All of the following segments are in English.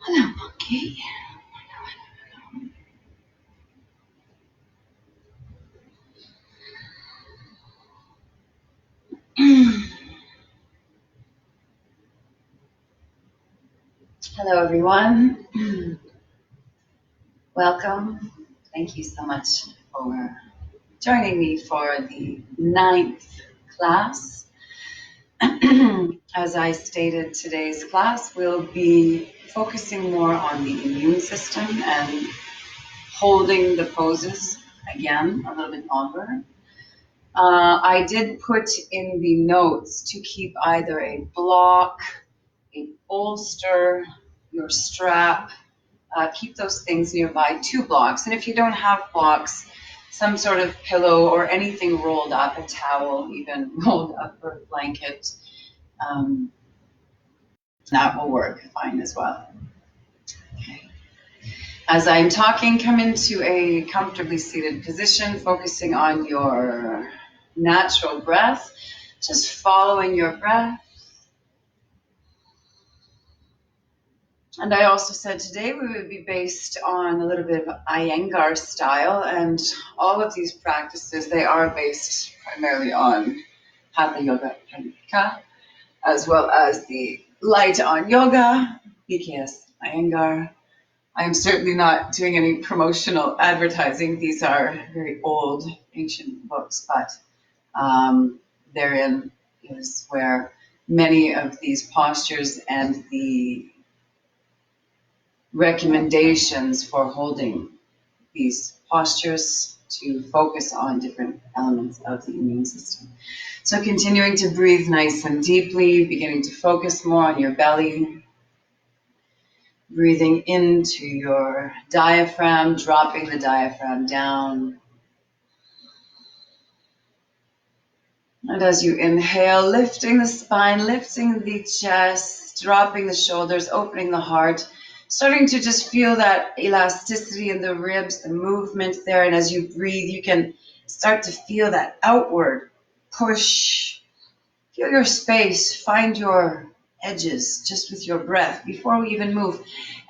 Hello, monkey. Hello, everyone. Welcome. Thank you so much for joining me for the 9th class. As I stated, today's class will be focusing more on the immune system and holding the poses again a little bit longer. I did put in the notes to keep either a block, a bolster, your strap, keep those things nearby, 2 blocks. And if you don't have blocks, some sort of pillow or anything rolled up, a towel even rolled up, or a blanket, that will work fine as well. Okay. As I'm talking, come into a comfortably seated position, focusing on your natural breath, just following your breath. And I also said today we would be based on a little bit of Iyengar style, and all of these practices, they are based primarily on Hatha Yoga Pradipika, as well as the Light on Yoga, BKS Iyengar. I am certainly not doing any promotional advertising. These are very old, ancient books, but therein is where many of these postures and the recommendations for holding these postures to focus on different elements of the immune system. So continuing to breathe nice and deeply, beginning to focus more on your belly, breathing into your diaphragm, dropping the diaphragm down. And as you inhale, lifting the spine, lifting the chest, dropping the shoulders, opening the heart, starting to just feel that elasticity in the ribs, the movement there. And as you breathe, you can start to feel that outward push. Feel your space, find your edges just with your breath before we even move.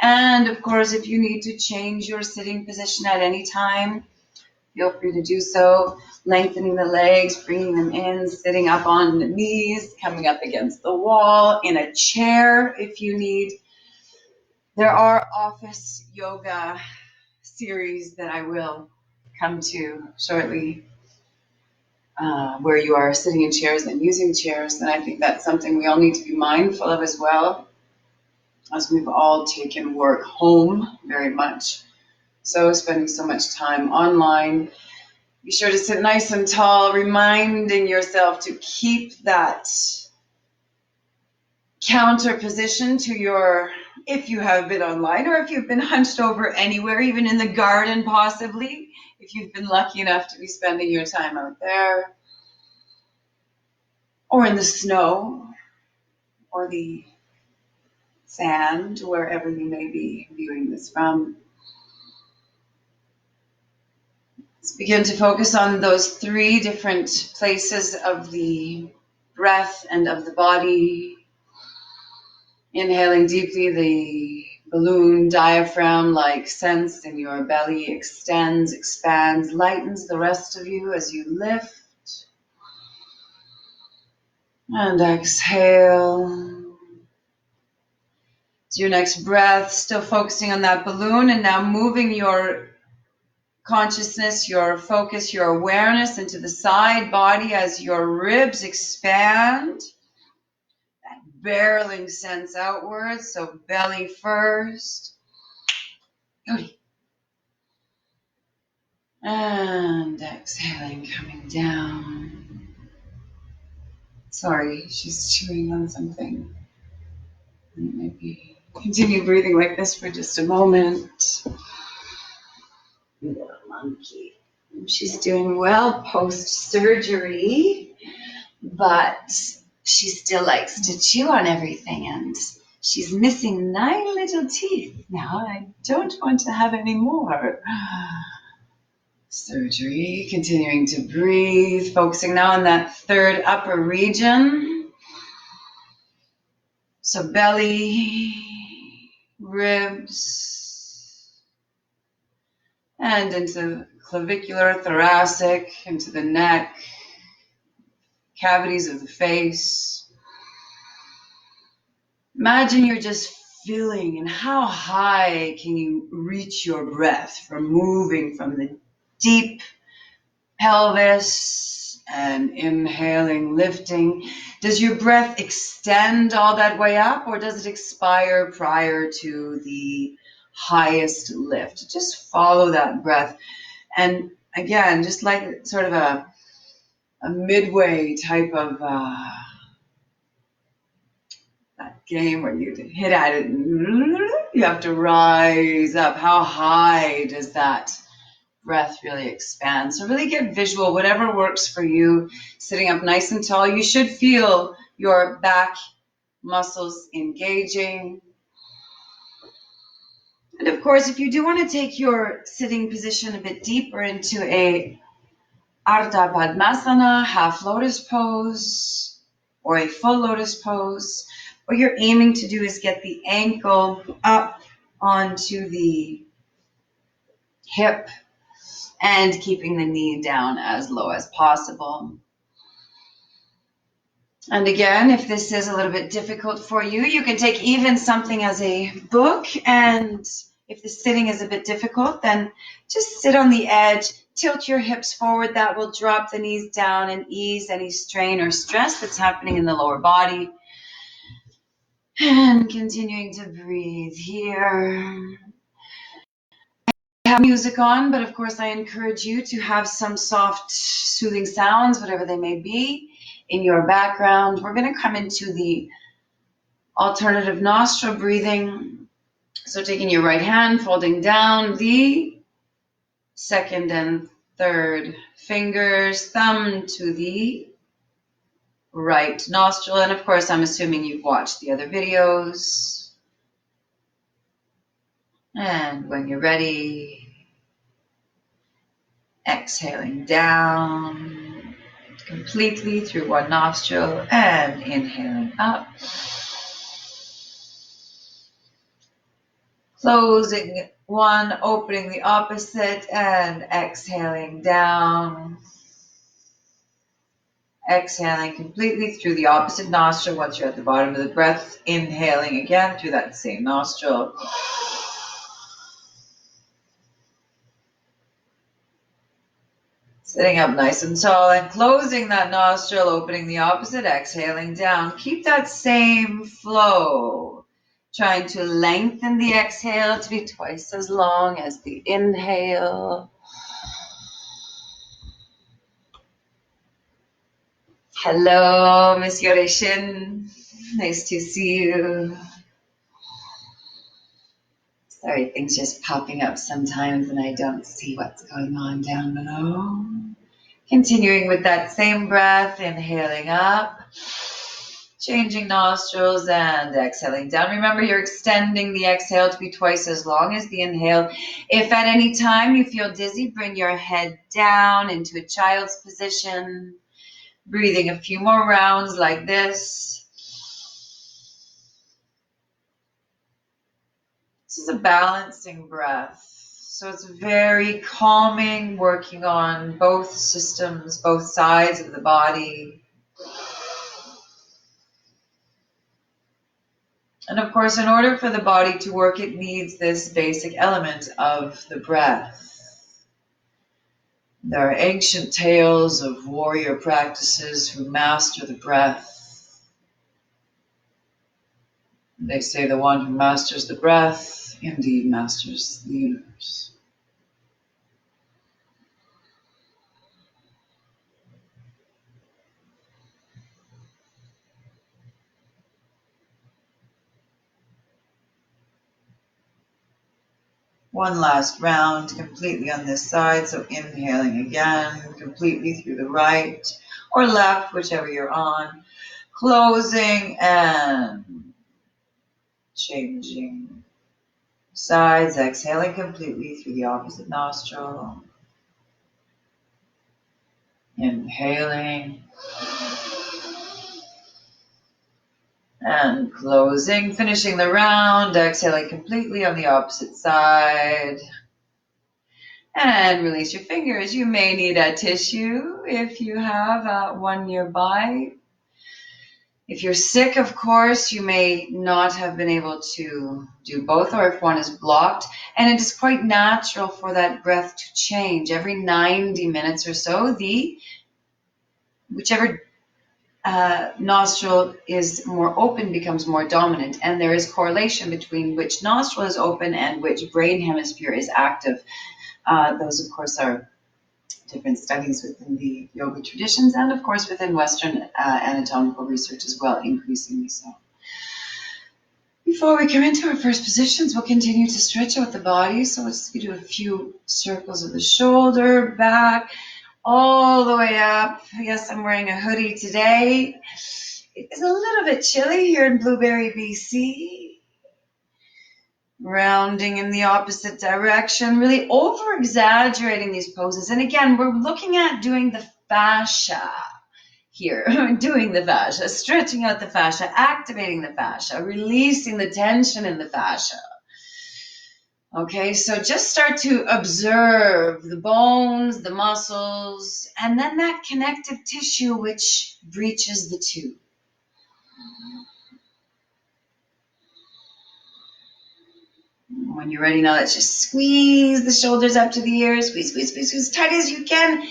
And of course, if you need to change your sitting position at any time, feel free to do so. Lengthening the legs, bringing them in, sitting up on the knees, coming up against the wall, in a chair if you need. There are office yoga series that I will come to shortly, where you are sitting in chairs and using chairs. And I think that's something we all need to be mindful of as well, as we've all taken work home very much. So spending so much time online, be sure to sit nice and tall, reminding yourself to keep that counter position to your, if you have been online or if you've been hunched over anywhere, even in the garden possibly, if you've been lucky enough to be spending your time out there, or in the snow, or the sand, wherever you may be viewing this from. Let's begin to focus on those 3 different places of the breath and of the body. Inhaling deeply, the balloon diaphragm-like sense in your belly extends, expands, lightens the rest of you as you lift. And exhale. So your next breath, still focusing on that balloon, and now moving your consciousness, your focus, your awareness into the side body as your ribs expand. Barreling sense outwards, so belly first. And exhaling, coming down. Sorry, she's chewing on something. Maybe continue breathing like this for just a moment. Little monkey. She's doing well post-surgery, but she still likes to chew on everything, and she's missing 9 little teeth now. I don't want to have any more. Surgery, continuing to breathe, focusing now on that 3rd upper region. So belly, ribs, and into clavicular, thoracic, into the neck, cavities of the face. Imagine you're just feeling, and how high can you reach your breath from moving from the deep pelvis and inhaling, lifting. Does your breath extend all that way up, or does it expire prior to the highest lift? Just follow that breath. And again, just like sort of a midway type of that game where you hit at it and you have to rise up. How high does that breath really expand? So really get visual, whatever works for you. Sitting up nice and tall, you should feel your back muscles engaging. And of course, if you do want to take your sitting position a bit deeper into a Ardha Padmasana, half lotus pose, or a full lotus pose, what you're aiming to do is get the ankle up onto the hip and keeping the knee down as low as possible. And again, if this is a little bit difficult for you, you can take even something as a book, and if the sitting is a bit difficult, then just sit on the edge, tilt your hips forward. That will drop the knees down and ease any strain or stress that's happening in the lower body. And continuing to breathe here. I have music on, but of course I encourage you to have some soft, soothing sounds, whatever they may be, in your background. We're going to come into the alternative nostril breathing. So taking your right hand, folding down the second and third fingers, thumb to the right nostril. And of course, I'm assuming you've watched the other videos. And when you're ready, exhaling down completely through one nostril and inhaling up. Closing one, opening the opposite, and exhaling down. Exhaling completely through the opposite nostril once you're at the bottom of the breath. Inhaling again through that same nostril. Sitting up nice and tall and closing that nostril, opening the opposite, exhaling down. Keep that same flow. Trying to lengthen the exhale to be twice as long as the inhale. Hello, Miss Yorishin. Nice to see you. Sorry, things just popping up sometimes and I don't see what's going on down below. Continuing with that same breath, inhaling up. Changing nostrils and exhaling down. Remember, you're extending the exhale to be twice as long as the inhale. If at any time you feel dizzy, bring your head down into a child's position. Breathing a few more rounds like this. This is a balancing breath. So it's very calming, working on both systems, both sides of the body. And of course, in order for the body to work, it needs this basic element of the breath. There are ancient tales of warrior practices who master the breath. They say the one who masters the breath indeed masters the universe. One last round, completely on this side. So inhaling again, completely through the right or left, whichever you're on. Closing and changing sides, exhaling completely through the opposite nostril. Inhaling. And closing, finishing the round, exhaling completely on the opposite side. And release your fingers. You may need a tissue if you have one nearby. If you're sick, of course, you may not have been able to do both, or if one is blocked. And it is quite natural for that breath to change. Every 90 minutes or so, whichever nostril is more open becomes more dominant, and there is correlation between which nostril is open and which brain hemisphere is active. Those, of course, are different studies within the yoga traditions and, of course, within Western anatomical research as well, increasingly so. Before we come into our first positions, we'll continue to stretch out the body. So let's do a few circles of the shoulder, back, all the way up. Yes, I'm wearing a hoodie today. It is a little bit chilly here in Blueberry, BC. Rounding in the opposite direction, really over-exaggerating these poses. And again, we're looking at doing the fascia here, doing the fascia, stretching out the fascia, activating the fascia, releasing the tension in the fascia. Okay, so just start to observe the bones, the muscles, and then that connective tissue which breaches the two. When you're ready now, let's just squeeze the shoulders up to the ears, squeeze, squeeze, squeeze, as tight as you can,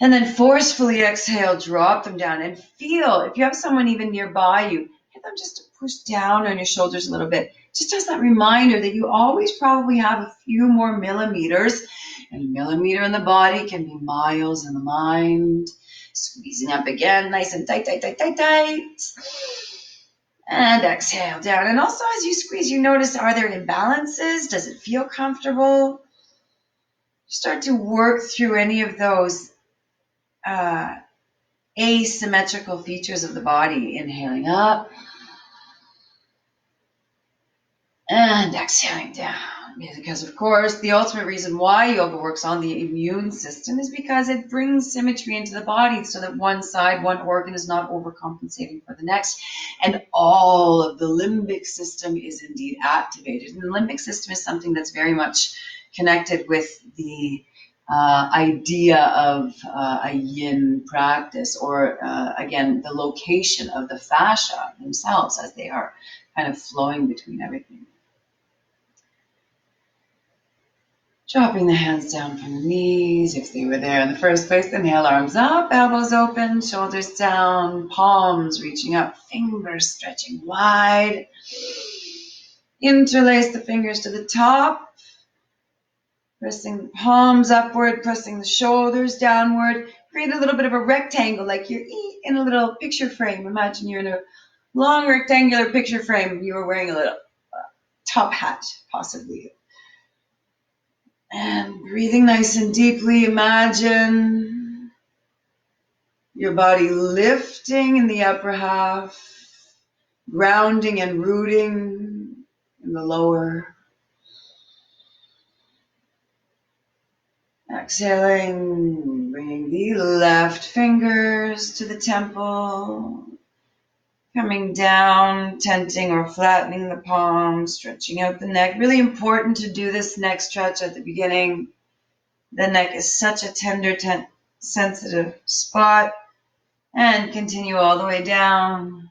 and then forcefully exhale, drop them down, and feel, if you have someone even nearby you, get them just to push down on your shoulders a little bit, just as that reminder that you always probably have a few more millimeters, and a millimeter in the body can be miles in the mind. Squeezing up again, nice and tight, tight, tight, tight, tight. And exhale down. And also as you squeeze, you notice, are there imbalances? Does it feel comfortable? Start to work through any of those asymmetrical features of the body. Inhaling up and exhaling down. Because, of course, the ultimate reason why yoga works on the immune system is because it brings symmetry into the body so that one side, one organ is not overcompensating for the next. And all of the limbic system is indeed activated. And the limbic system is something that's very much connected with the idea of a yin practice, or, again, the location of the fascia themselves as they are kind of flowing between everything. Dropping the hands down from the knees if they were there in the first place. Inhale, arms up, elbows open, shoulders down, palms reaching up, fingers stretching wide. Interlace the fingers to the top, pressing the palms upward, pressing the shoulders downward. Create a little bit of a rectangle, like you're in a little picture frame. Imagine you're in a long rectangular picture frame. You are wearing a little top hat, possibly. And breathing nice and deeply, imagine your body lifting in the upper half, grounding and rooting in the lower. Exhaling, bringing the left fingers to the temple, coming down, tenting or flattening the palms, stretching out the neck. Really important to do this neck stretch at the beginning. The neck is such a tender, sensitive spot. And continue all the way down.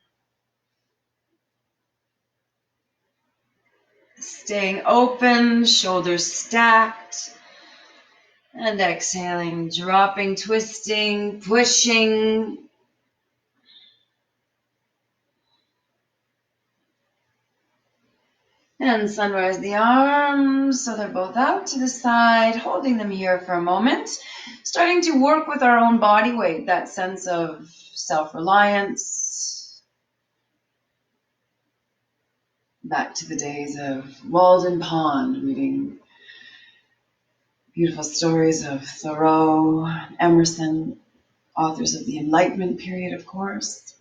Staying open, shoulders stacked. And exhaling, dropping, twisting, pushing. And sunrise the arms, so they're both out to the side, holding them here for a moment. Starting to work with our own body weight, that sense of self-reliance. Back to the days of Walden Pond, reading beautiful stories of Thoreau, Emerson, authors of the Enlightenment period, of course.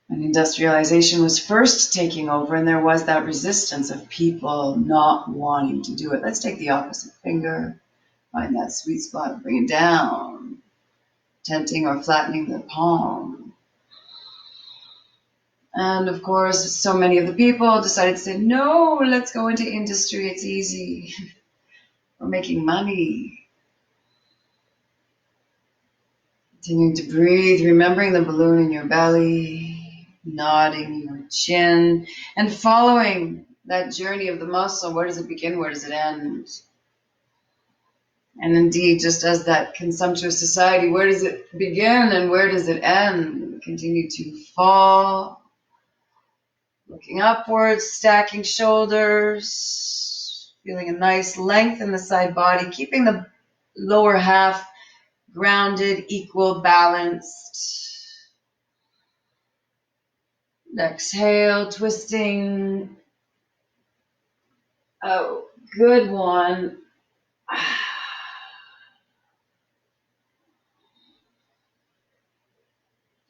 When industrialization was first taking over, and there was that resistance of people not wanting to do it. Let's take the opposite finger, find that sweet spot, bring it down, tenting or flattening the palm. And of course, so many of the people decided to say, no, let's go into industry. It's easy. We're making money. Continuing to breathe, remembering the balloon in your belly, nodding your chin, and following that journey of the muscle. Where does it begin? Where does it end? And indeed, just as that consumptive society, where does it begin and where does it end? Continue to fall, looking upwards, stacking shoulders, feeling a nice length in the side body, keeping the lower half grounded, equal, balanced. Exhale, twisting. Oh, good one.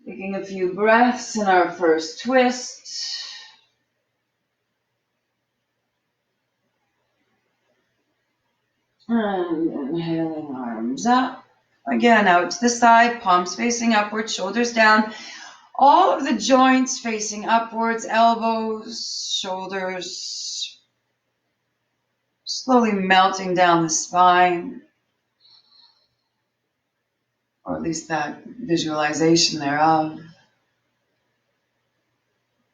Taking a few breaths in our first twist. And inhaling, arms up. Again, out to the side, palms facing upward, shoulders down. All of the joints facing upwards, elbows, shoulders, slowly melting down the spine, or at least that visualization thereof.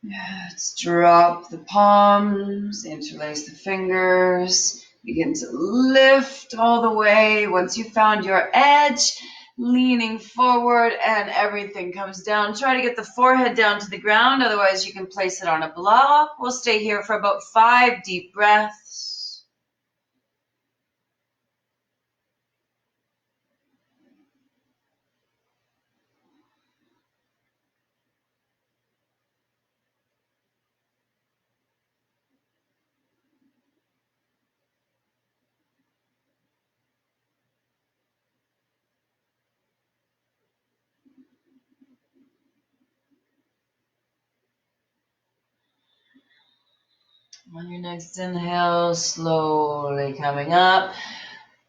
Let's drop the palms, interlace the fingers, begin to lift all the way. Once you've found your edge, leaning forward and everything comes down. Try to get the forehead down to the ground, otherwise you can place it on a block. We'll stay here for about 5 deep breaths. On your next inhale, slowly coming up,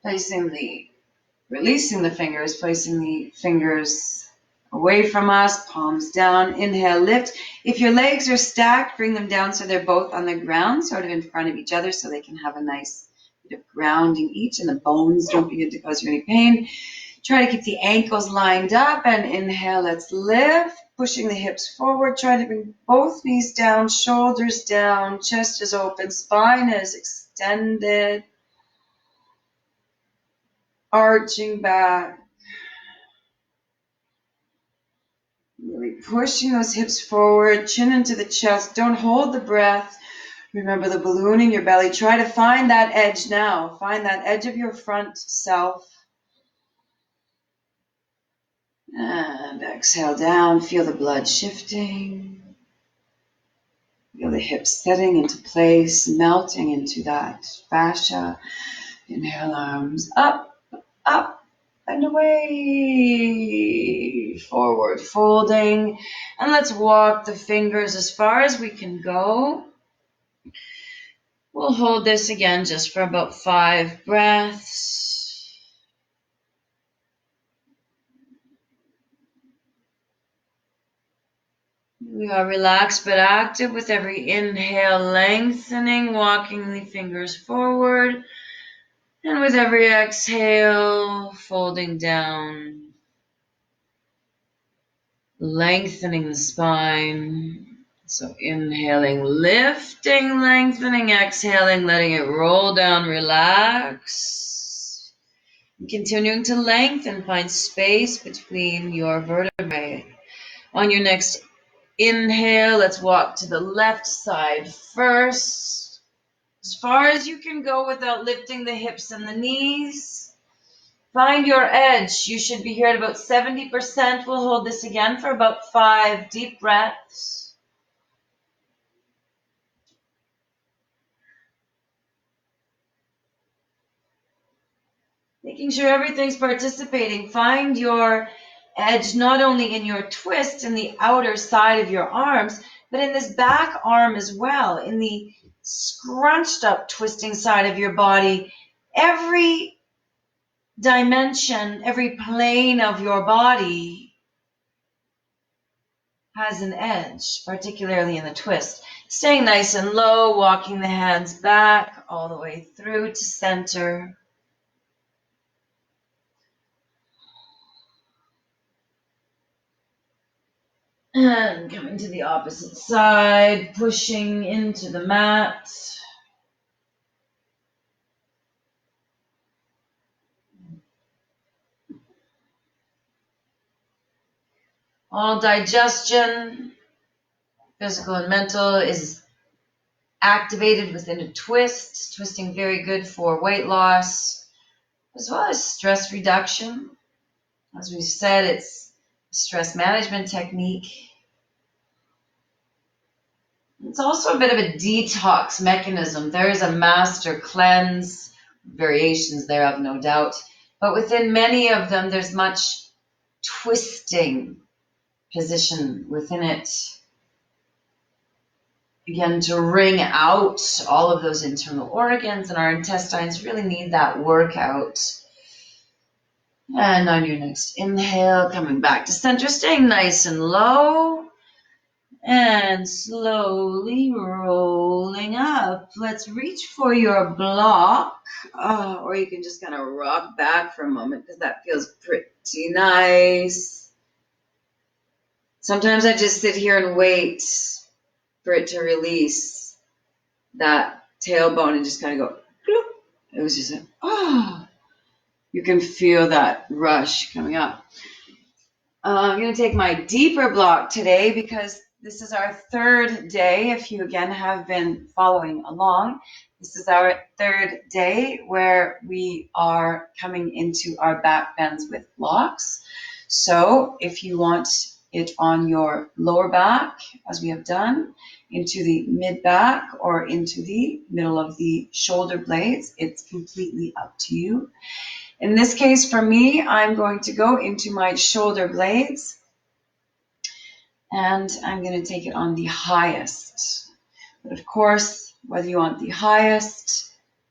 releasing the fingers, placing the fingers away from us, palms down. Inhale, lift. If your legs are stacked, bring them down so they're both on the ground, sort of in front of each other, so they can have a nice bit of grounding each, and the bones don't begin to cause you any pain. Try to keep the ankles lined up, and inhale, let's lift. Pushing the hips forward, trying to bring both knees down, shoulders down, chest is open, spine is extended, arching back. Really pushing those hips forward, chin into the chest. Don't hold the breath. Remember the balloon in your belly. Try to find that edge now. Find that edge of your front self. And exhale down. Feel the blood shifting. Feel the hips setting into place, melting into that fascia. Inhale, arms up, up, and away. Forward folding. And let's walk the fingers as far as we can go. We'll hold this again just for about 5 breaths. We are relaxed but active with every inhale, lengthening, walking the fingers forward. And with every exhale, folding down, lengthening the spine. So inhaling, lifting, lengthening, exhaling, letting it roll down, relax. And continuing to lengthen, find space between your vertebrae. On your next inhale, let's walk to the left side first. As far as you can go without lifting the hips and the knees. Find your edge. You should be here at about 70%. We'll hold this again for about 5 deep breaths. Making sure everything's participating. Find your edge not only in your twist in the outer side of your arms, but in this back arm as well, in the scrunched up twisting side of your body. Every dimension, every plane of your body has an edge, particularly in the twist. Staying nice and low, walking the hands back all the way through to center. And coming to the opposite side, pushing into the mat. All digestion, physical and mental, is activated within a twist. Twisting very good for weight loss, as well as stress reduction. As we said, it's a stress management technique. It's also a bit of a detox mechanism. There is a master cleanse, variations thereof, no doubt. But within many of them, there's much twisting position within it. Again, to wring out all of those internal organs, and our intestines really need that workout. And on your next inhale, coming back to center, staying nice and low. And slowly rolling up. Let's reach for your block. Or you can just kind of rock back for a moment because that feels pretty nice. Sometimes I just sit here and wait for it to release that tailbone and just kind of go, bloop. It was just you can feel that rush coming up. I'm going to take my deeper block today because this is our third day. If you again have been following along, this is our third day where we are coming into our back bends with blocks. So if you want it on your lower back, as we have done, into the mid back or into the middle of the shoulder blades, it's completely up to you. In this case, for me, I'm going to go into my shoulder blades and I'm going to take it on the highest. But of course, whether you want the highest,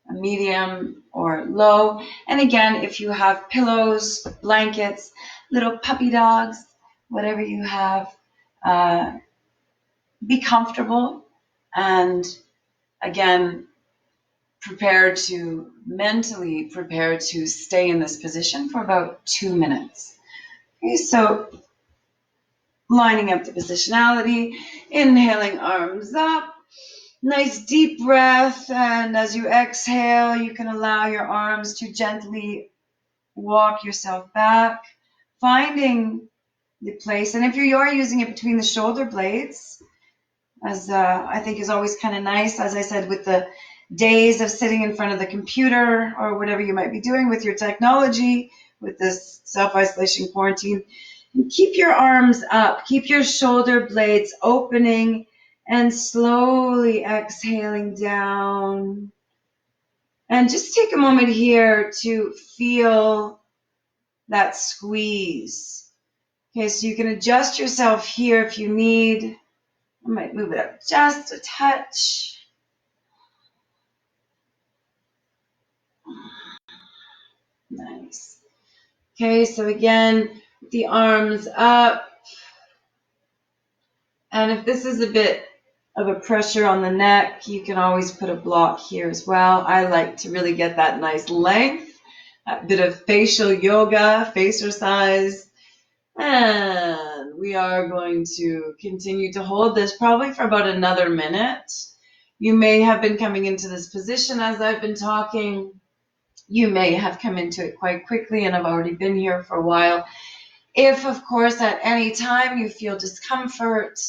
a medium, or low, and again, if you have pillows, blankets, little puppy dogs, whatever you have, be comfortable and again, mentally prepare to stay in this position for about 2 minutes. Okay, so lining up the positionality, inhaling arms up, nice deep breath, and as you exhale, you can allow your arms to gently walk yourself back, finding the place. And if you are using it between the shoulder blades, as I think is always kind of nice, as I said, with the days of sitting in front of the computer or whatever you might be doing with your technology, with this self-isolation quarantine, and keep your arms up, keep your shoulder blades opening and slowly exhaling down. And just take a moment here to feel that squeeze. Okay, so you can adjust yourself here if you need. I might move it up just a touch. Nice. Okay, so again, the arms up. And if this is a bit of a pressure on the neck, you can always put a block here as well. I like to really get that nice length, a bit of facial yoga, facercise. And we are going to continue to hold this probably for about another minute. You may have been coming into this position as I've been talking. You may have come into it quite quickly and have already been here for a while. If, of course, at any time you feel discomfort,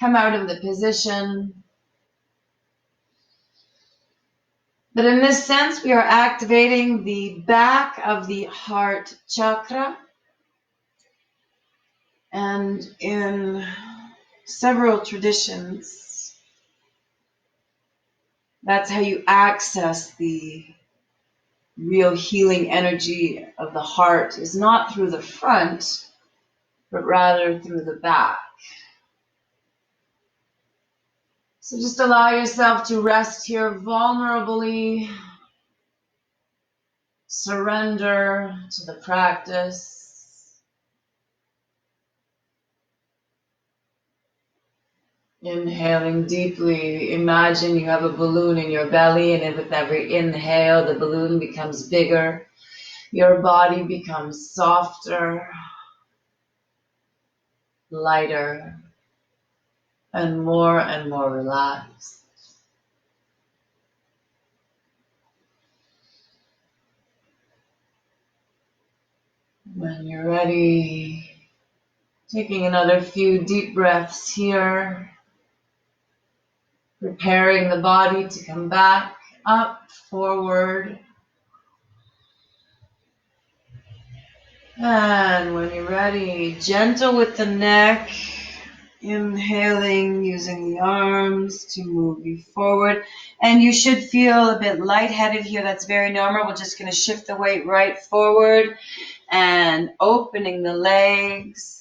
come out of the position. But in this sense, we are activating the back of the heart chakra. And in several traditions, that's how you access the real healing energy of the heart, is not through the front, but rather through the back. So just allow yourself to rest here vulnerably. Surrender to the practice. Inhaling deeply, imagine you have a balloon in your belly, and with every inhale, the balloon becomes bigger. Your body becomes softer, lighter, and more relaxed. When you're ready, taking another few deep breaths here, preparing the body to come back up, forward. And when you're ready, gentle with the neck, inhaling, using the arms to move you forward. And you should feel a bit lightheaded here. That's very normal. We're just going to shift the weight right forward and opening the legs.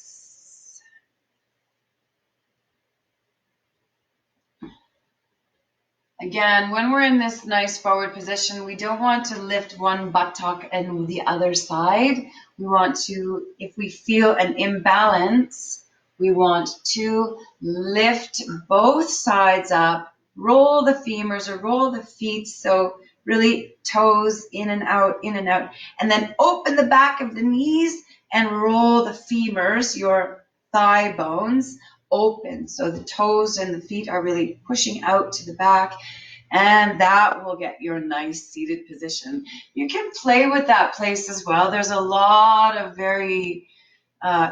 Again, when we're in this nice forward position, we don't want to lift one buttock and the other side. We want to, if we feel an imbalance, we want to lift both sides up, roll the femurs or roll the feet, so really toes in and out, and then open the back of the knees and roll the femurs, your thigh bones, open. So the toes and the feet are really pushing out to the back, and that will get your nice seated position. You can play with that place as well. There's a lot of very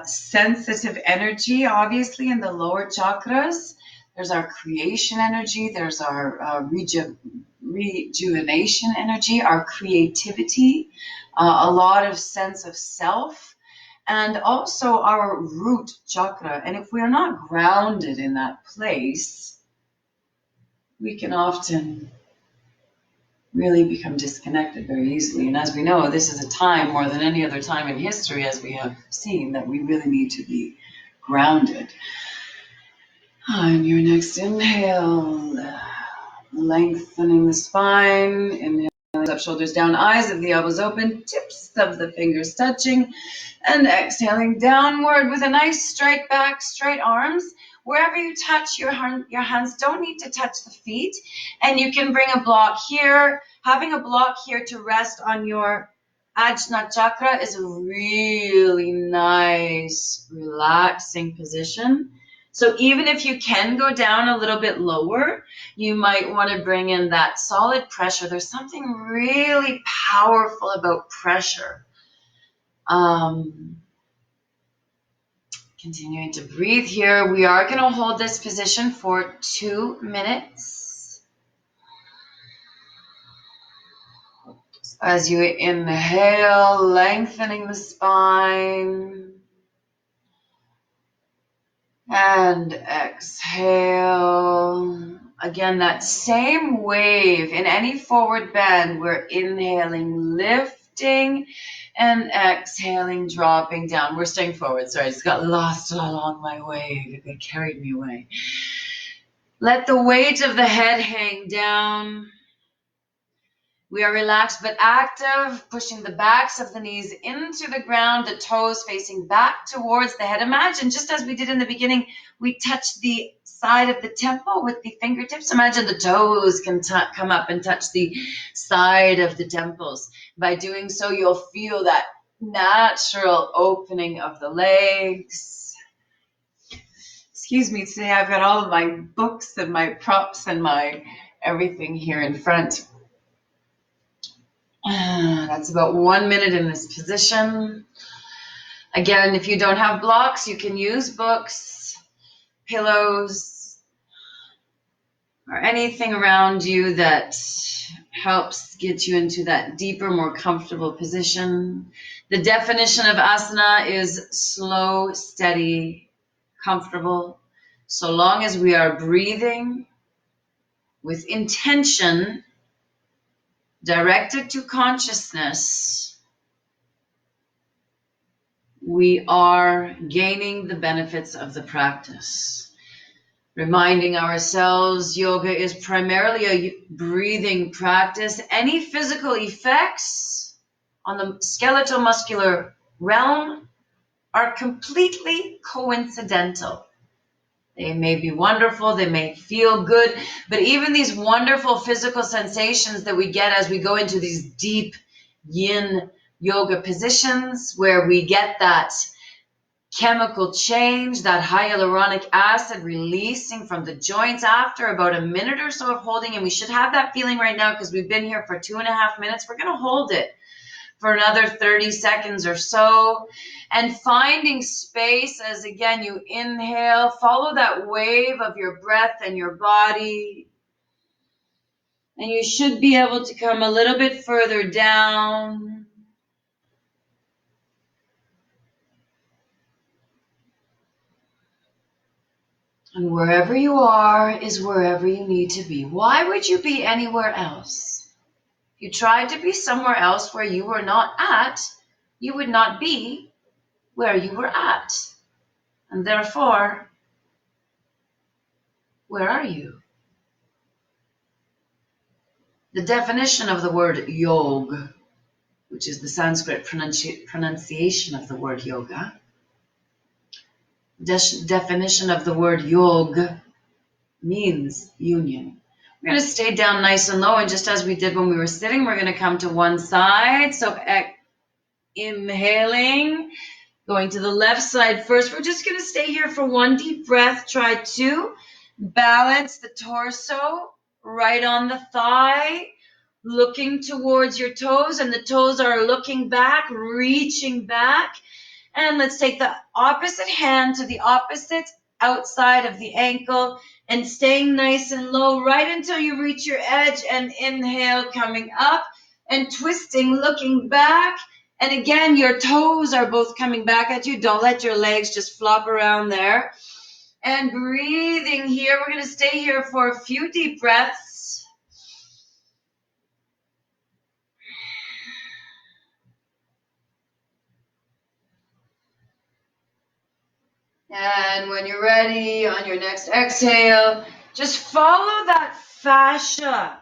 sensitive energy, obviously, in the lower chakras. There's our creation energy, there's our rejuvenation energy, our creativity, a lot of sense of self, and also our root chakra. And if we are not grounded in that place, we can often really become disconnected very easily. And as we know, this is a time more than any other time in history, as we have seen, that we really need to be grounded. On your next inhale, lengthening the spine, inhale up, shoulders down, eyes of the elbows open, tips of the fingers touching, and exhaling downward with a nice straight back, straight arms. Wherever you touch, your hands don't need to touch the feet, and you can bring a block here. Having a block here to rest on your Ajna chakra is a really nice, relaxing position. So even if you can go down a little bit lower, you might want to bring in that solid pressure. There's something really powerful about pressure. Continuing to breathe here. We are going to hold this position for 2 minutes. As you inhale, lengthening the spine. And exhale. Again, that same wave. In any forward bend, we're inhaling, lifting, and exhaling, dropping down. We're staying forward. Sorry, I just got lost along my wave. It carried me away. Let the weight of the head hang down. We are relaxed but active, pushing the backs of the knees into the ground, the toes facing back towards the head. Imagine, just as we did in the beginning, we touch the side of the temple with the fingertips. Imagine the toes can come up and touch the side of the temples. By doing so, you'll feel that natural opening of the legs. Excuse me, today I've got all of my books and my props and my everything here in front. That's about 1 minute in this position. Again, if you don't have blocks, you can use books, pillows, or anything around you that helps get you into that deeper, more comfortable position. The definition of asana is slow, steady, comfortable. So long as we are breathing with intention directed to consciousness, we are gaining the benefits of the practice. Reminding ourselves, yoga is primarily a breathing practice. Any physical effects on the skeletal muscular realm are completely coincidental. They may be wonderful, they may feel good, but even these wonderful physical sensations that we get as we go into these deep yin yoga positions where we get that chemical change, that hyaluronic acid releasing from the joints after about a minute or so of holding, and we should have that feeling right now because we've been here for 2.5 minutes. We're going to hold it for another 30 seconds or so, and finding space as, again, you inhale, follow that wave of your breath and your body, and you should be able to come a little bit further down. And wherever you are is wherever you need to be. Why would you be anywhere else? If you tried to be somewhere else where you were not at, you would not be where you were at. And therefore, where are you? The definition of the word yog, which is the Sanskrit pronunciation of the word yoga, definition of the word yog means union. We're going to stay down nice and low, and just as we did when we were sitting, we're going to come to one side. So inhaling, going to the left side first. We're just going to stay here for one deep breath. Try to balance the torso right on the thigh, looking towards your toes, and the toes are looking back, reaching back. And let's take the opposite hand to the opposite outside of the ankle and staying nice and low right until you reach your edge, and inhale, coming up and twisting, looking back. And again, your toes are both coming back at you. Don't let your legs just flop around there. And breathing here. We're going to stay here for a few deep breaths. And when you're ready, on your next exhale, just follow that fascial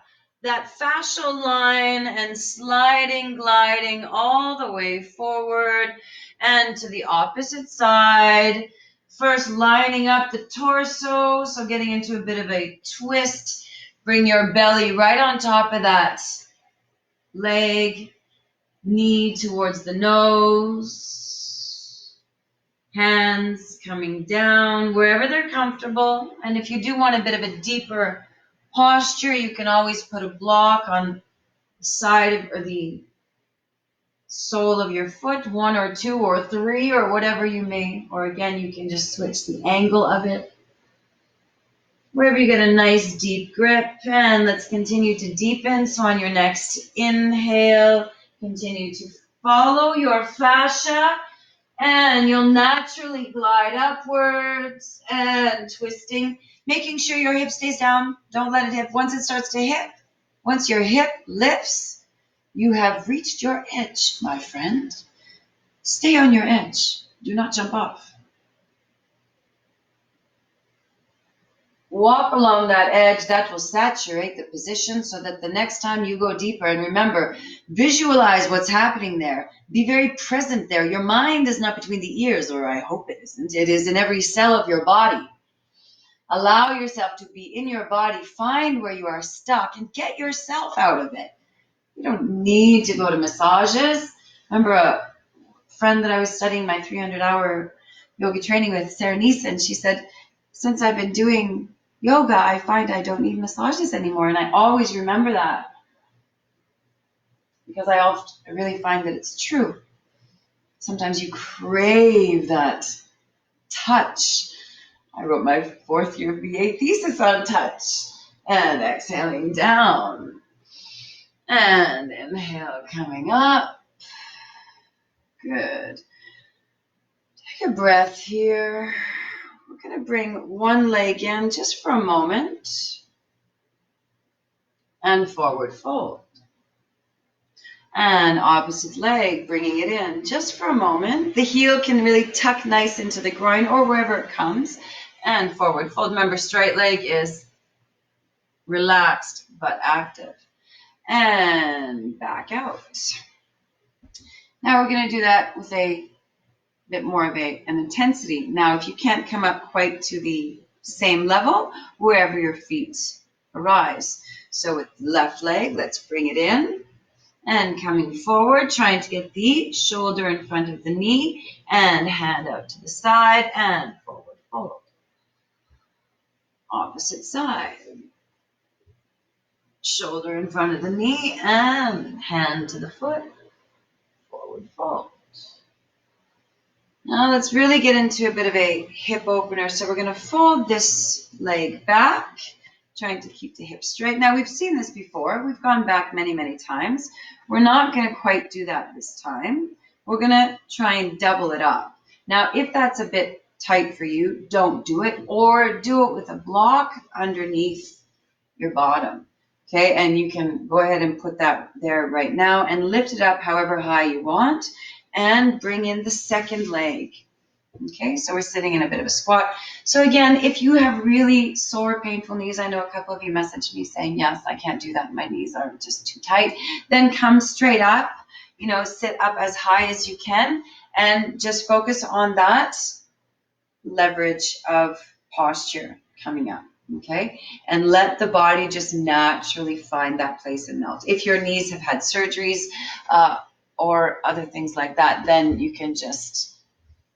line, and sliding, gliding all the way forward and to the opposite side. First, lining up the torso, so getting into a bit of a twist. Bring your belly right on top of that leg, knee towards the nose. Hands coming down wherever they're comfortable. And if you do want a bit of a deeper posture, you can always put a block on the side of, or the sole of your foot, 1 or 2 or 3 or whatever you may, or again, you can just switch the angle of it. Wherever you get a nice deep grip, and let's continue to deepen. So on your next inhale, continue to follow your fascia, and you'll naturally glide upwards and twisting, making sure your hip stays down. Don't let it hip. Once it starts to hip, once your hip lifts, you have reached your edge, my friend. Stay on your edge. Do not jump off. Walk along that edge. That will saturate the position so that the next time you go deeper, and remember, visualize what's happening there. Be very present there. Your mind is not between the ears, or I hope it isn't. It is in every cell of your body. Allow yourself to be in your body. Find where you are stuck and get yourself out of it. You don't need to go to massages. Remember a friend that I was studying my 300-hour yoga training with, Sarah Neeson, she said, since I've been doing yoga, I find I don't need massages anymore. And I always remember that because I really find that it's true. Sometimes you crave that touch. I wrote my 4th year BA thesis on touch. And exhaling down. And inhale, coming up. Good. Take a breath here. We're going to bring one leg in just for a moment. And forward fold. And opposite leg, bringing it in just for a moment. The heel can really tuck nice into the groin or wherever it comes. And forward fold. Remember, straight leg is relaxed but active. And back out. Now we're going to do that with a bit more of an intensity. Now, if you can't come up quite to the same level wherever your feet arise. So with the left leg, let's bring it in and coming forward, trying to get the shoulder in front of the knee and hand out to the side and forward fold. Opposite side. Shoulder in front of the knee and hand to the foot, forward fold. Now let's really get into a bit of a hip opener. So we're going to fold this leg back, trying to keep the hips straight. Now we've seen this before. We've gone back many, many times. We're not going to quite do that this time. We're going to try and double it up. Now, if that's a bit tight for you, don't do it, or do it with a block underneath your bottom. Okay, and you can go ahead and put that there right now and lift it up however high you want and bring in the second leg. Okay, so we're sitting in a bit of a squat. So again, if you have really sore, painful knees, I know a couple of you messaged me saying, yes, I can't do that, my knees are just too tight, then come straight up, sit up as high as you can and just focus on that leverage of posture coming up. Okay, and let the body just naturally find that place and melt. If your knees have had surgeries or other things like that, then you can just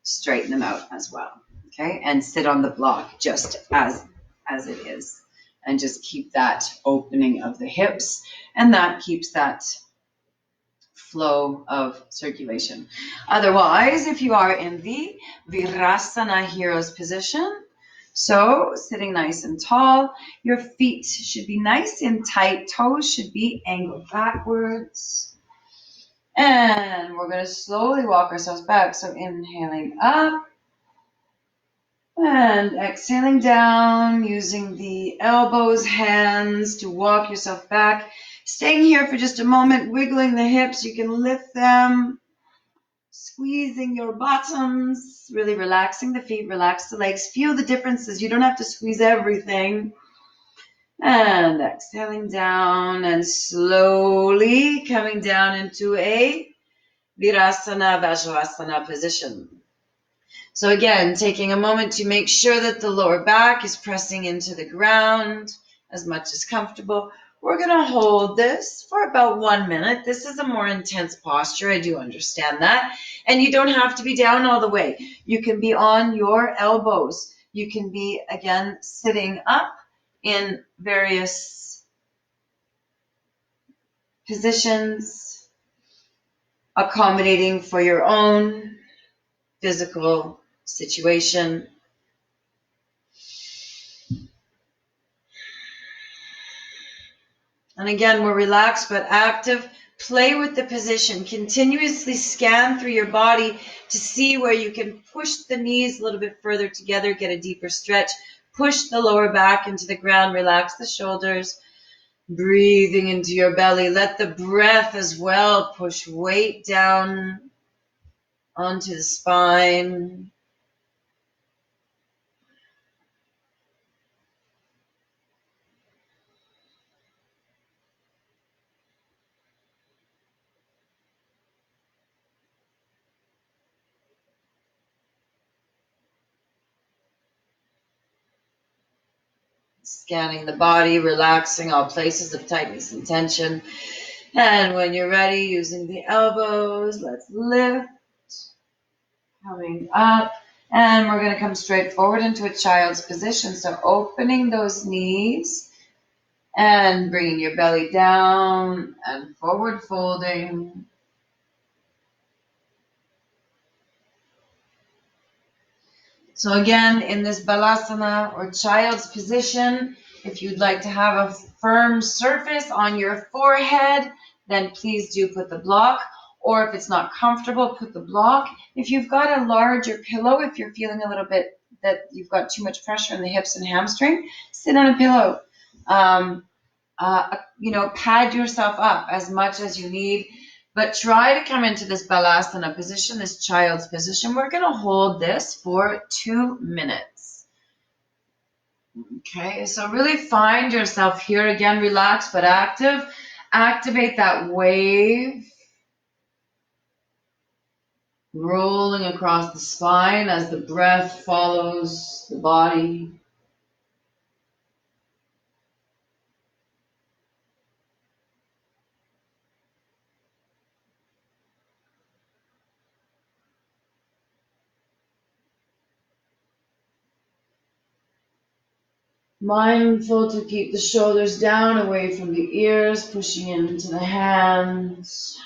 straighten them out as well. Okay, and sit on the block just as it is, and just keep that opening of the hips, and that keeps that flow of circulation. Otherwise, if you are in the Virasana Hero's position, so sitting nice and tall, your feet should be nice and tight, toes should be angled backwards. And we're going to slowly walk ourselves back. So inhaling up and exhaling down, using the elbows, hands to walk yourself back. Staying here for just a moment, wiggling the hips. You can lift them, squeezing your bottoms, really relaxing the feet, relax the legs. Feel the differences. You don't have to squeeze everything. And exhaling down and slowly coming down into a Virasana Vajrasana position. So again, taking a moment to make sure that the lower back is pressing into the ground as much as comfortable. We're going to hold this for about 1 minute. This is a more intense posture. I do understand that. And you don't have to be down all the way. You can be on your elbows. You can be, again, sitting up in various positions, accommodating for your own physical situation. And again, we're relaxed but active. Play with the position. Continuously scan through your body to see where you can push the knees a little bit further together, get a deeper stretch, push the lower back into the ground, relax the shoulders, breathing into your belly. Let the breath as well push weight down onto the spine. Scanning the body, relaxing all places of tightness and tension. And when you're ready, using the elbows, let's lift, coming up. And we're going to come straight forward into a child's position. So opening those knees and bringing your belly down and forward folding. So again, in this balasana or child's position, if you'd like to have a firm surface on your forehead, then please do put the block. Or if it's not comfortable, put the block. If you've got a larger pillow, if you're feeling a little bit that you've got too much pressure in the hips and hamstring, sit on a pillow. Pad yourself up as much as you need. But try to come into this balasana position, this child's position. We're going to hold this for 2 minutes. Okay, so really find yourself here again, relaxed but active. Activate that wave, rolling across the spine as the breath follows the body. Mindful to keep the shoulders down, away from the ears, pushing into the hands.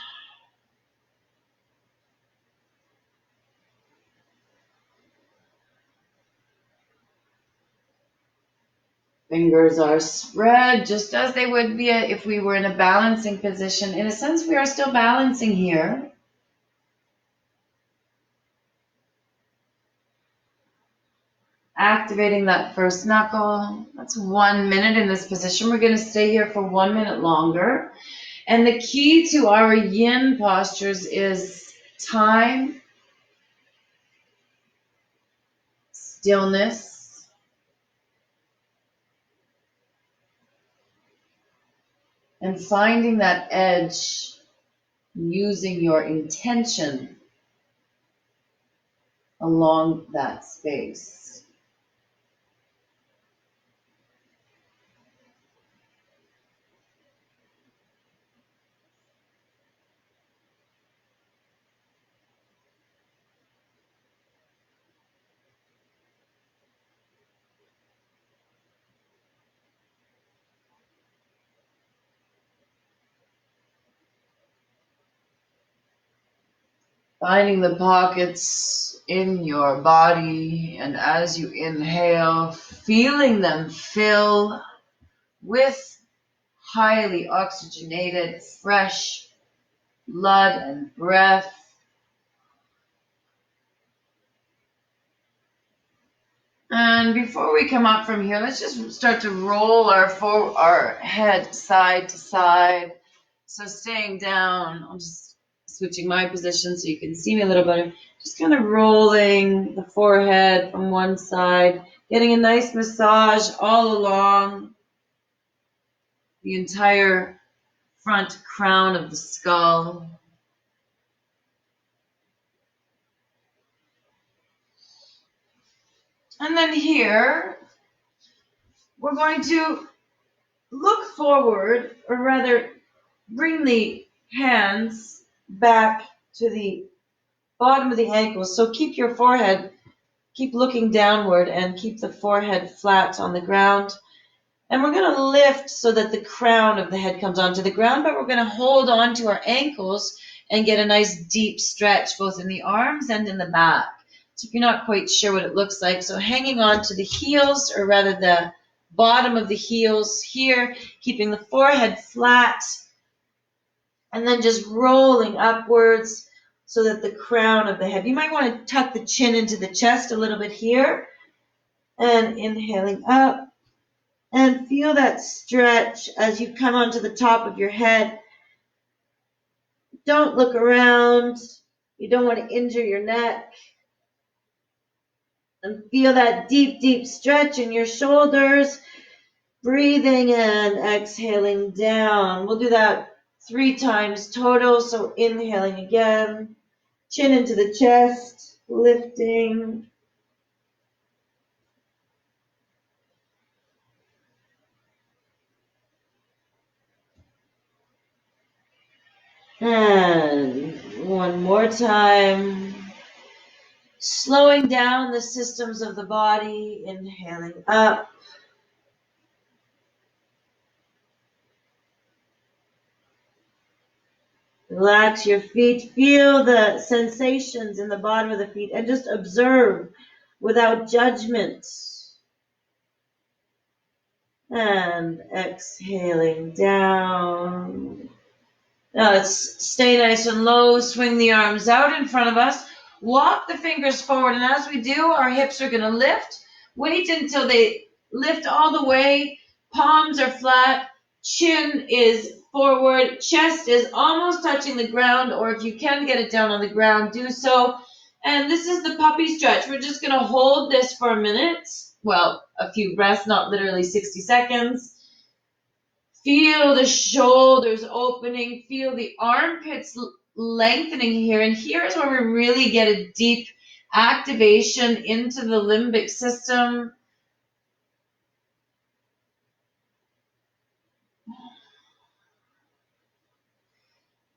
Fingers are spread just as they would be if we were in a balancing position. In a sense, we are still balancing here. Activating that first knuckle. That's 1 minute in this position. We're going to stay here for 1 minute longer. And the key to our yin postures is time, stillness, and finding that edge using your intention along that space. Finding the pockets in your body, and as you inhale, feeling them fill with highly oxygenated, fresh blood and breath. And before we come up from here, let's just start to roll our head side to side. So staying down, I'm just switching my position so you can see me a little better. Just kind of rolling the forehead from one side, getting a nice massage all along the entire front crown of the skull. And then here, we're going to look forward, or rather bring the hands back to the bottom of the ankles. So keep your forehead, keep looking downward and keep the forehead flat on the ground. And we're going to lift so that the crown of the head comes onto the ground, but we're going to hold on to our ankles and get a nice deep stretch both in the arms and in the back. So if you're not quite sure what it looks like, so hanging on to the heels, or rather the bottom of the heels here, keeping the forehead flat, and then just rolling upwards so that the crown of the head, you might want to tuck the chin into the chest a little bit here, and inhaling up, and feel that stretch as you come onto the top of your head. Don't look around. You don't want to injure your neck. And feel that deep, deep stretch in your shoulders. Breathing and exhaling down. We'll do that 3 times total. So inhaling again. Chin into the chest. Lifting. And one more time. Slowing down the systems of the body. Inhaling up. Relax your feet. Feel the sensations in the bottom of the feet and just observe without judgment. And exhaling down. Now let's stay nice and low. Swing the arms out in front of us. Walk the fingers forward. And as we do, our hips are going to lift. Wait until they lift all the way. Palms are flat. Chin is forward. Chest is almost touching the ground. Or if you can get it down on the ground, do so. And this is the puppy stretch. We're just going to hold this for a minute. Well, a few breaths, not literally 60 seconds. Feel the shoulders opening. Feel the armpits lengthening here. And here's where we really get a deep activation into the limbic system.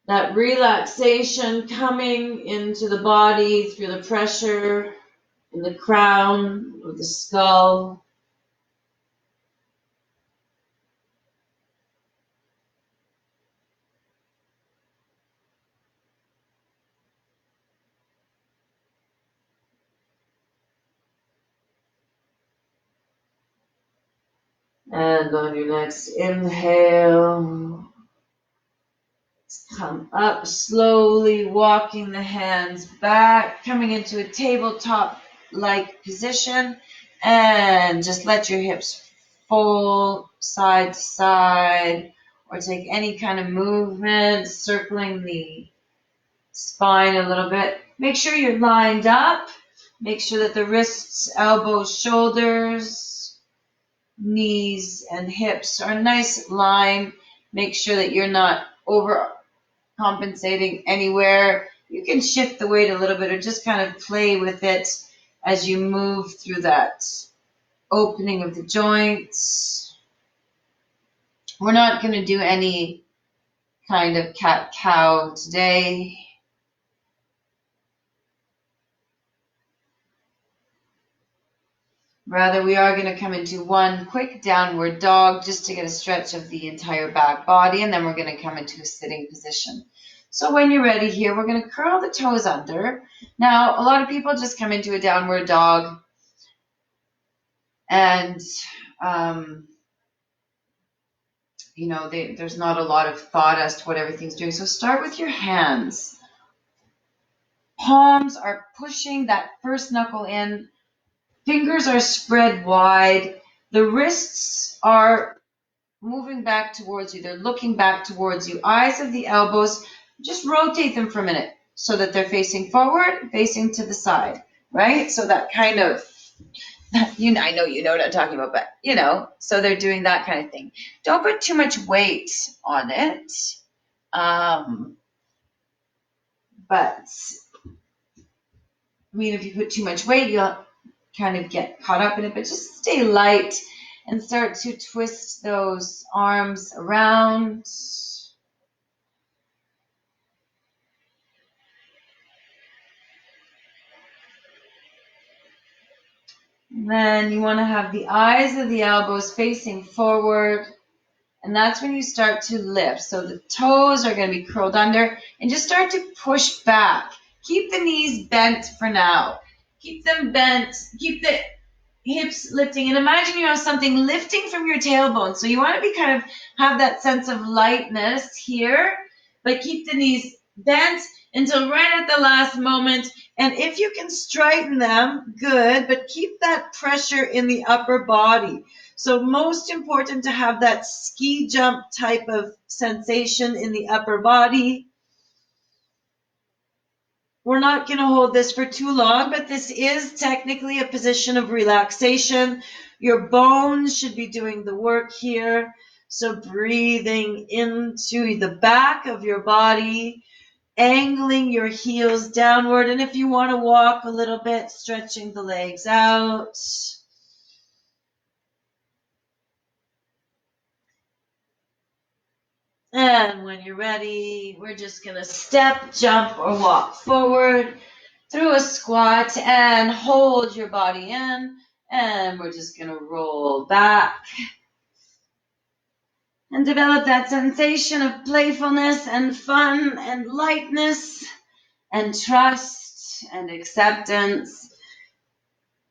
That relaxation coming into the body through the pressure in the crown of the skull. And on your next inhale, come up slowly, walking the hands back, coming into a tabletop-like position, and just let your hips fold side to side, or take any kind of movement, circling the spine a little bit. Make sure you're lined up. Make sure that the wrists, elbows, shoulders, knees, and hips are a nice line. Make sure that you're not overcompensating anywhere. You can shift the weight a little bit or just kind of play with it as you move through that opening of the joints. We're not going to do any kind of cat-cow today. Rather, we are going to come into one quick downward dog just to get a stretch of the entire back body, and then we're going to come into a sitting position. So when you're ready here, we're going to curl the toes under. Now, a lot of people just come into a downward dog and, there's not a lot of thought as to what everything's doing. So start with your hands. Palms are pushing that first knuckle in. Fingers are spread wide. The wrists are moving back towards you. They're looking back towards you. Eyes of the elbows, just rotate them for a minute so that they're facing forward, facing to the side, right? So that kind of, I know you know what I'm talking about, but, so they're doing that kind of thing. Don't put too much weight on it. But, if you put too much weight, you'll kind of get caught up in it, but just stay light and start to twist those arms around. And then you want to have the eyes of the elbows facing forward, and that's when you start to lift. So the toes are going to be curled under, and just start to push back. Keep the knees bent for now. Keep them bent. Keep the hips lifting, and imagine you have something lifting from your tailbone. So you want to be kind of have that sense of lightness here, but keep the knees bent until right at the last moment. And if you can straighten them, good, but keep that pressure in the upper body. So most important to have that ski jump type of sensation in the upper body. We're not going to hold this for too long, but this is technically a position of relaxation. Your bones should be doing the work here. So breathing into the back of your body, angling your heels downward. And if you want to walk a little bit, stretching the legs out. And when you're ready, we're just going to step, jump, or walk forward through a squat and hold your body in. And we're just going to roll back and develop that sensation of playfulness and fun and lightness and trust and acceptance.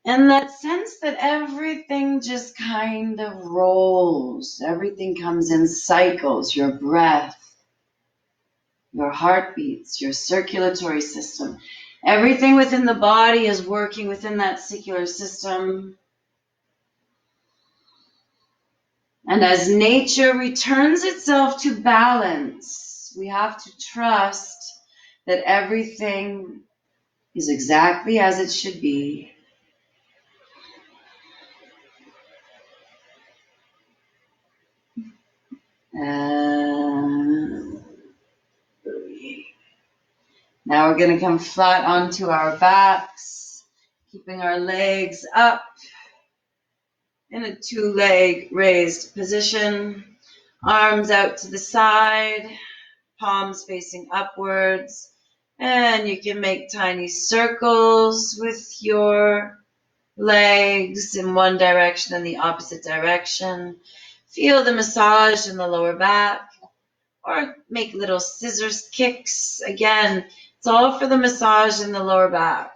And that sense that everything just kind of rolls. Everything comes in cycles. Your breath, your heartbeats, your circulatory system. Everything within the body is working within that circular system. And as nature returns itself to balance, we have to trust that everything is exactly as it should be. And now we're going to come flat onto our backs, keeping our legs up in a two-leg raised position, arms out to the side, palms facing upwards, and you can make tiny circles with your legs in one direction and the opposite direction. Feel the massage in the lower back, or make little scissors kicks. Again, it's all for the massage in the lower back.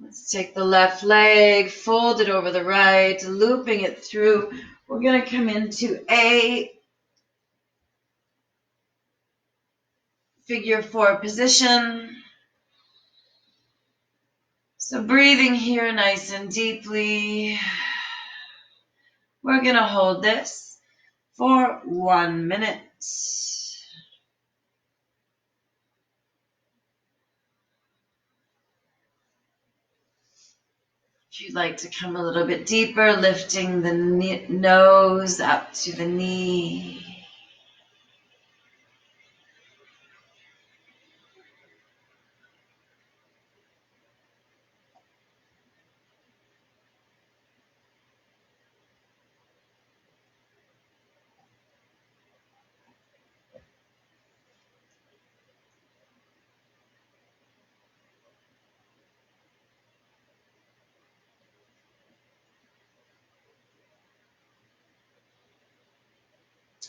Let's take the left leg, fold it over the right, looping it through. We're going to come into a figure 4 position. So breathing here nice and deeply. We're going to hold this for 1 minute. If you'd like to come a little bit deeper, lifting the nose up to the knee.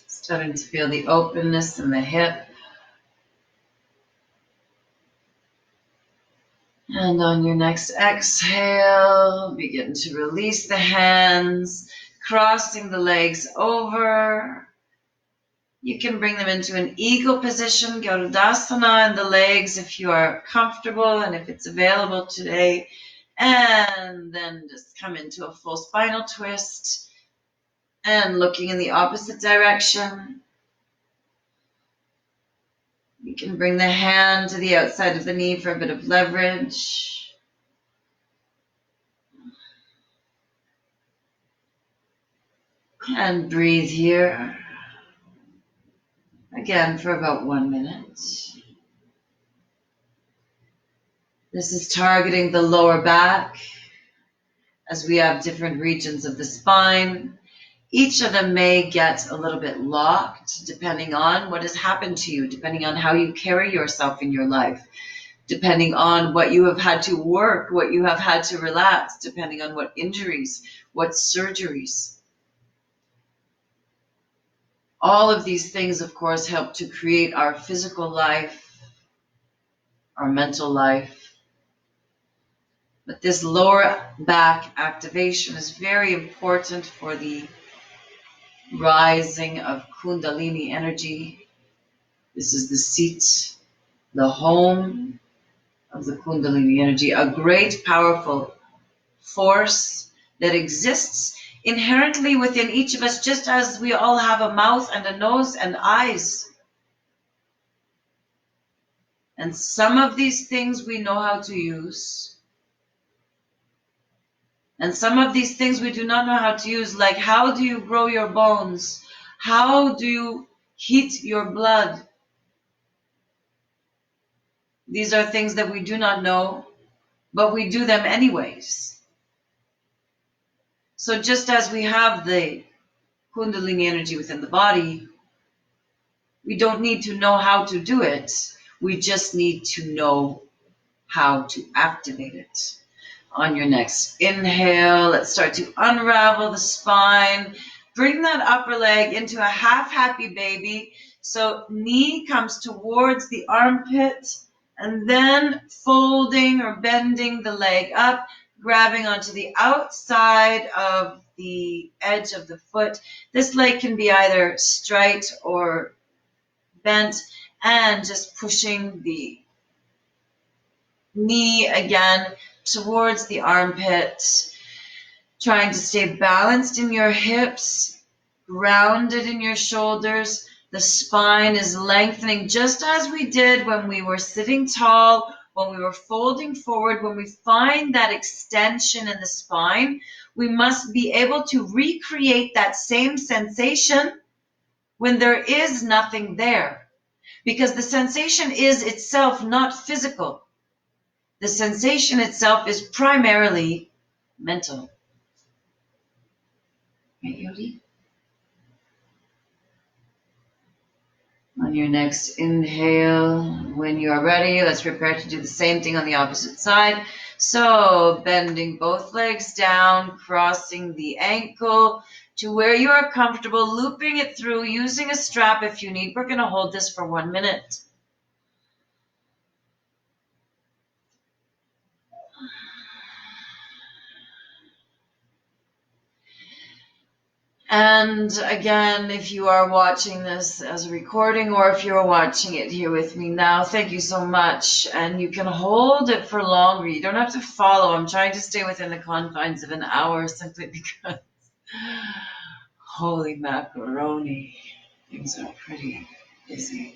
Starting to feel the openness in the hip. And on your next exhale, begin to release the hands, crossing the legs over. You can bring them into an eagle position, Garudasana, and the legs if you are comfortable and if it's available today. And then just come into a full spinal twist and looking in the opposite direction. You can bring the hand to the outside of the knee for a bit of leverage. And breathe here. Again for about 1 minute. This is targeting the lower back as we have different regions of the spine. Each of them may get a little bit locked depending on what has happened to you, depending on how you carry yourself in your life, depending on what you have had to work, what you have had to relax, depending on what injuries, what surgeries. All of these things, of course, help to create our physical life, our mental life. But this lower back activation is very important for the rising of Kundalini energy. This is the seat, the home of the Kundalini energy, a great, powerful force that exists inherently within each of us, just as we all have a mouth and a nose and eyes. And some of these things we know how to use. And some of these things we do not know how to use, like how do you grow your bones? How do you heat your blood? These are things that we do not know, but we do them anyways. So just as we have the Kundalini energy within the body, we don't need to know how to do it. We just need to know how to activate it. On your next inhale, let's start to unravel the spine. Bring that upper leg into a half happy baby. So knee comes towards the armpit and then folding or bending the leg up, grabbing onto the outside of the edge of the foot. This leg can be either straight or bent, and just pushing the knee again towards the armpit, trying to stay balanced in your hips, grounded in your shoulders. The spine is lengthening just as we did when we were sitting tall, when we were folding forward. When we find that extension in the spine, we must be able to recreate that same sensation when there is nothing there, because the sensation is itself not physical. The sensation itself is primarily mental. Right, Yodi? On your next inhale, when you are ready, let's prepare to do the same thing on the opposite side. So bending both legs down, crossing the ankle to where you are comfortable, looping it through, using a strap if you need. We're going to hold this for 1 minute. And again, if you are watching this as a recording or if you're watching it here with me now, thank you so much. And you can hold it for longer. You don't have to follow. I'm trying to stay within the confines of an hour simply because, holy macaroni, things are pretty busy.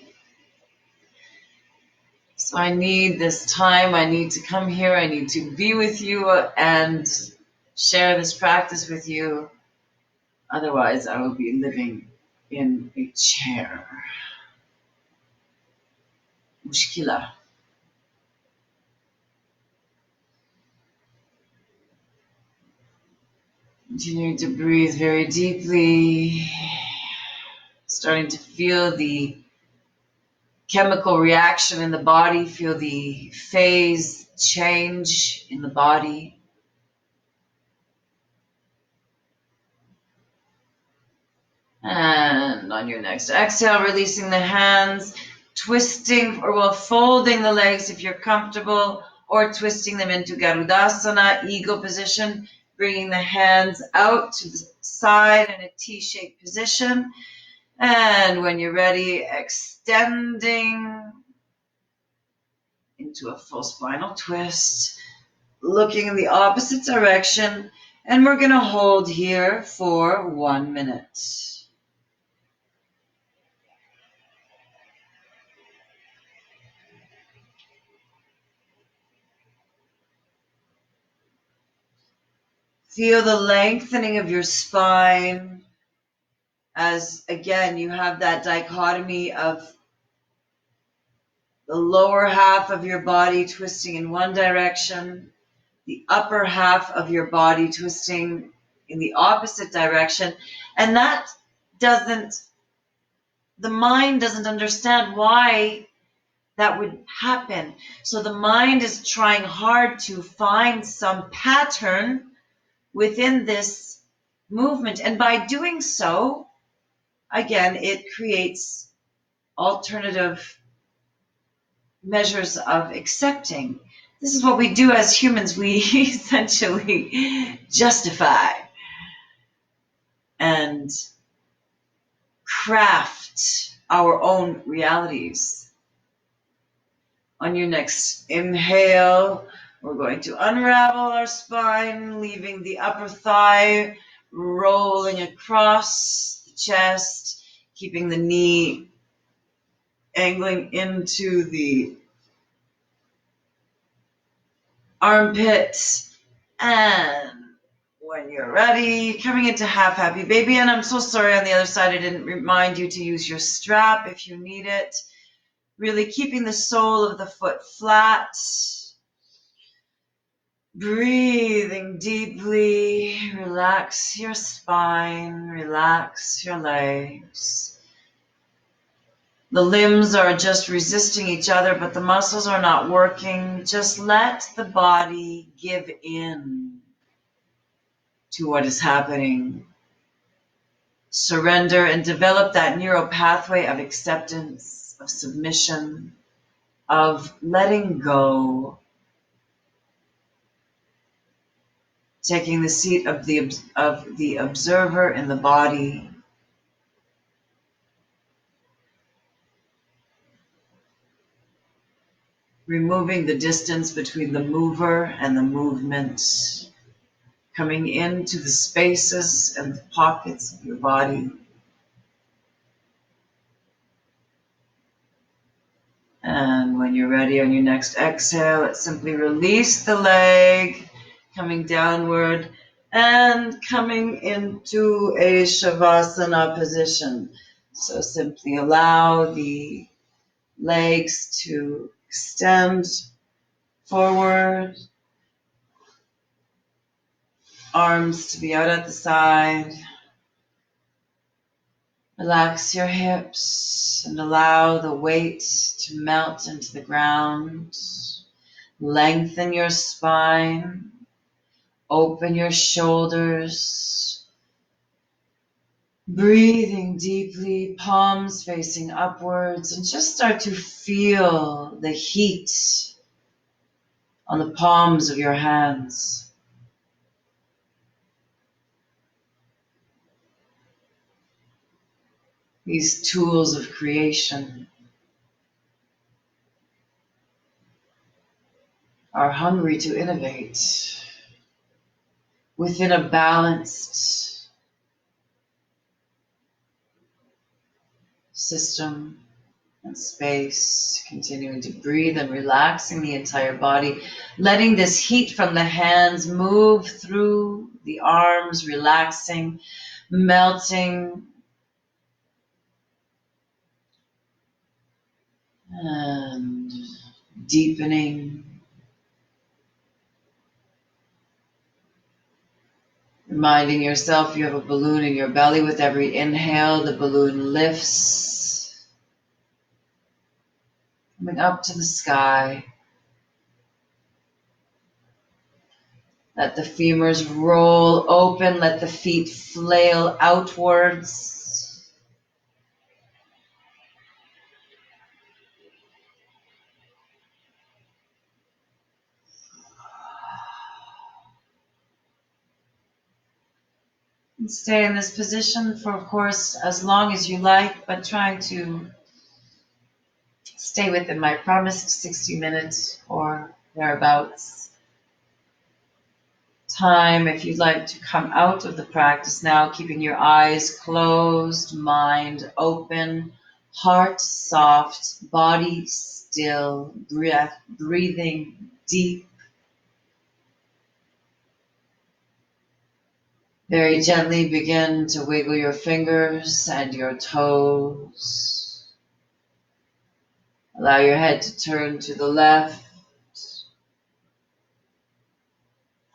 So I need this time. I need to come here. I need to be with you and share this practice with you. Otherwise, I will be living in a chair. Mushkila. Continuing to breathe very deeply. Starting to feel the chemical reaction in the body. Feel the phase change in the body. And on your next exhale, releasing the hands, twisting or folding the legs if you're comfortable, or twisting them into Garudasana, eagle position, bringing the hands out to the side in a T-shaped position. And when you're ready, extending into a full spinal twist, looking in the opposite direction, and we're going to hold here for 1 minute. Feel the lengthening of your spine as, again, you have that dichotomy of the lower half of your body twisting in one direction, the upper half of your body twisting in the opposite direction. And that the mind doesn't understand why that would happen. So the mind is trying hard to find some pattern within this movement. And by doing so, again, it creates alternative measures of accepting. This is what we do as humans. We essentially justify and craft our own realities. On your next inhale, we're going to unravel our spine, leaving the upper thigh rolling across the chest, keeping the knee angling into the armpit. And when you're ready, coming into half happy baby. And I'm so sorry on the other side, I didn't remind you to use your strap if you need it. Really keeping the sole of the foot flat. Breathing deeply, relax your spine, relax your legs. The limbs are just resisting each other, but the muscles are not working. Just let the body give in to what is happening. Surrender and develop that neural pathway of acceptance, of submission, of letting go. Taking the seat of the observer in the body. Removing the distance between the mover and the movement. Coming into the spaces and the pockets of your body. And when you're ready on your next exhale, let's simply release the leg, coming downward and coming into a Shavasana position. So simply allow the legs to extend forward, arms to be out at the side. Relax your hips and allow the weight to melt into the ground. Lengthen your spine. Open your shoulders. Breathing deeply, palms facing upwards, and just start to feel the heat on the palms of your hands. these tools of creation are hungry to innovate within a balanced system and space, continuing to breathe and relaxing the entire body, letting this heat from the hands move through the arms, relaxing, melting, and deepening. Reminding yourself you have a balloon in your belly. With every inhale, the balloon lifts, coming up to the sky. Let the femurs roll open. Let the feet flail outwards. And stay in this position for, of course, as long as you like, but trying to stay within my promised 60 minutes or thereabouts time. If you'd like to come out of the practice now, keeping your eyes closed, mind open, heart soft, body still, breathing deep. Very gently begin to wiggle your fingers and your toes. Allow your head to turn to the left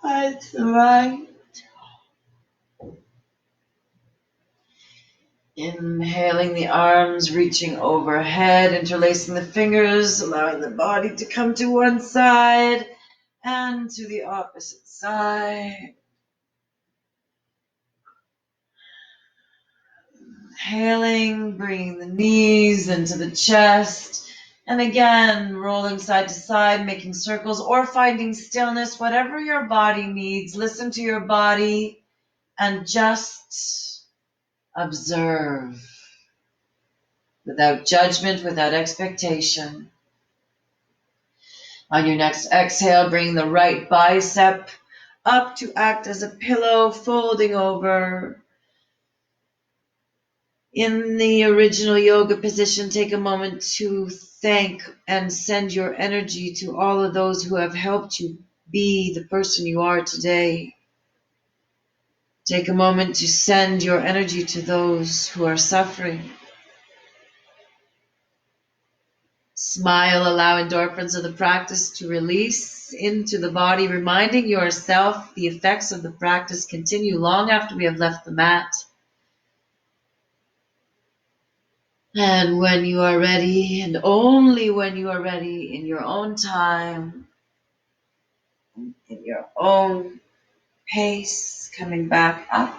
and to the right. Inhaling the arms, reaching overhead, interlacing the fingers, allowing the body to come to one side and to the opposite side. Inhaling, bringing the knees into the chest, and again, rolling side to side, making circles or finding stillness, whatever your body needs. Listen to your body and just observe. Without judgment, without expectation. On your next exhale, bring the right bicep up to act as a pillow, folding over. In the original yoga position, take a moment to thank and send your energy to all of those who have helped you be the person you are today. Take a moment to send your energy to those who are suffering. Smile, allow endorphins of the practice to release into the body, reminding yourself the effects of the practice continue long after we have left the mat. And when you are ready, and only when you are ready, in your own time, in your own pace, coming back up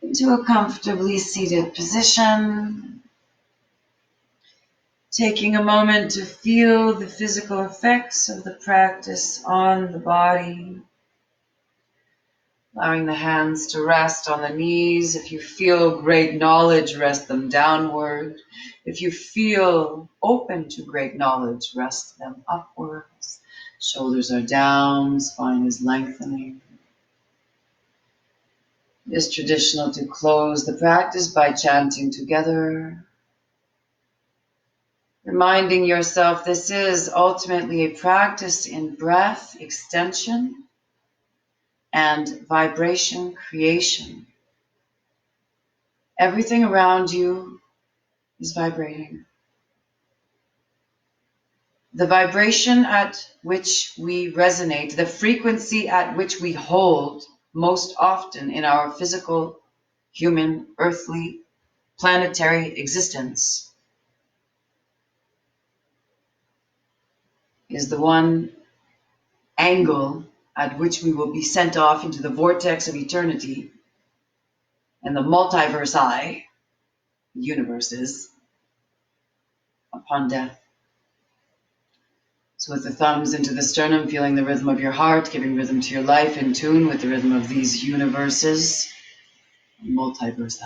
into a comfortably seated position. Taking a moment to feel the physical effects of the practice on the body. Allowing the hands to rest on the knees. If you feel great knowledge, rest them downward. If you feel open to great knowledge, rest them upwards. Shoulders are down, spine is lengthening. It is traditional to close the practice by chanting together. Reminding yourself this is ultimately a practice in breath extension and vibration creation. Everything around you is vibrating. The vibration at which we resonate, the frequency at which we hold most often in our physical, human, earthly, planetary existence is the one angle at which we will be sent off into the vortex of eternity and the multiverse universes upon death. So with the thumbs into the sternum, feeling the rhythm of your heart, giving rhythm to your life, in tune with the rhythm of these universes, multiverse.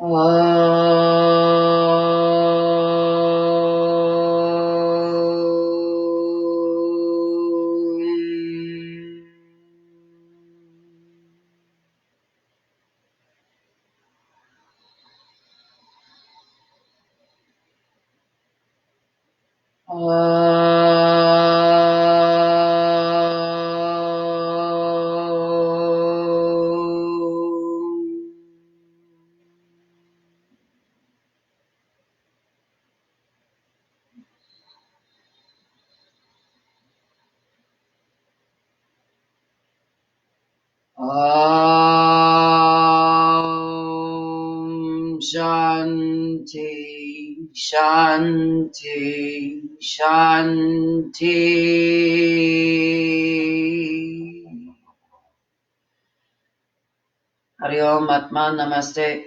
Om Shanti Shanti Shanti. Hari Om Atman Namaste.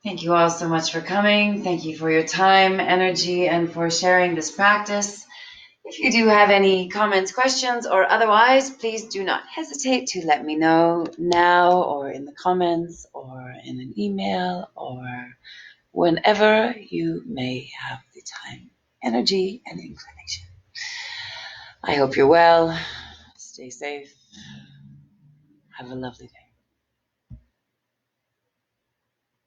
Thank you all so much for coming. Thank you for your time, energy, and for sharing this practice. If you do have any comments, questions, or otherwise, please do not hesitate to let me know now or in the comments or in an email or whenever you may have the time, energy, and inclination. I hope you're well. Stay safe. Have a lovely day.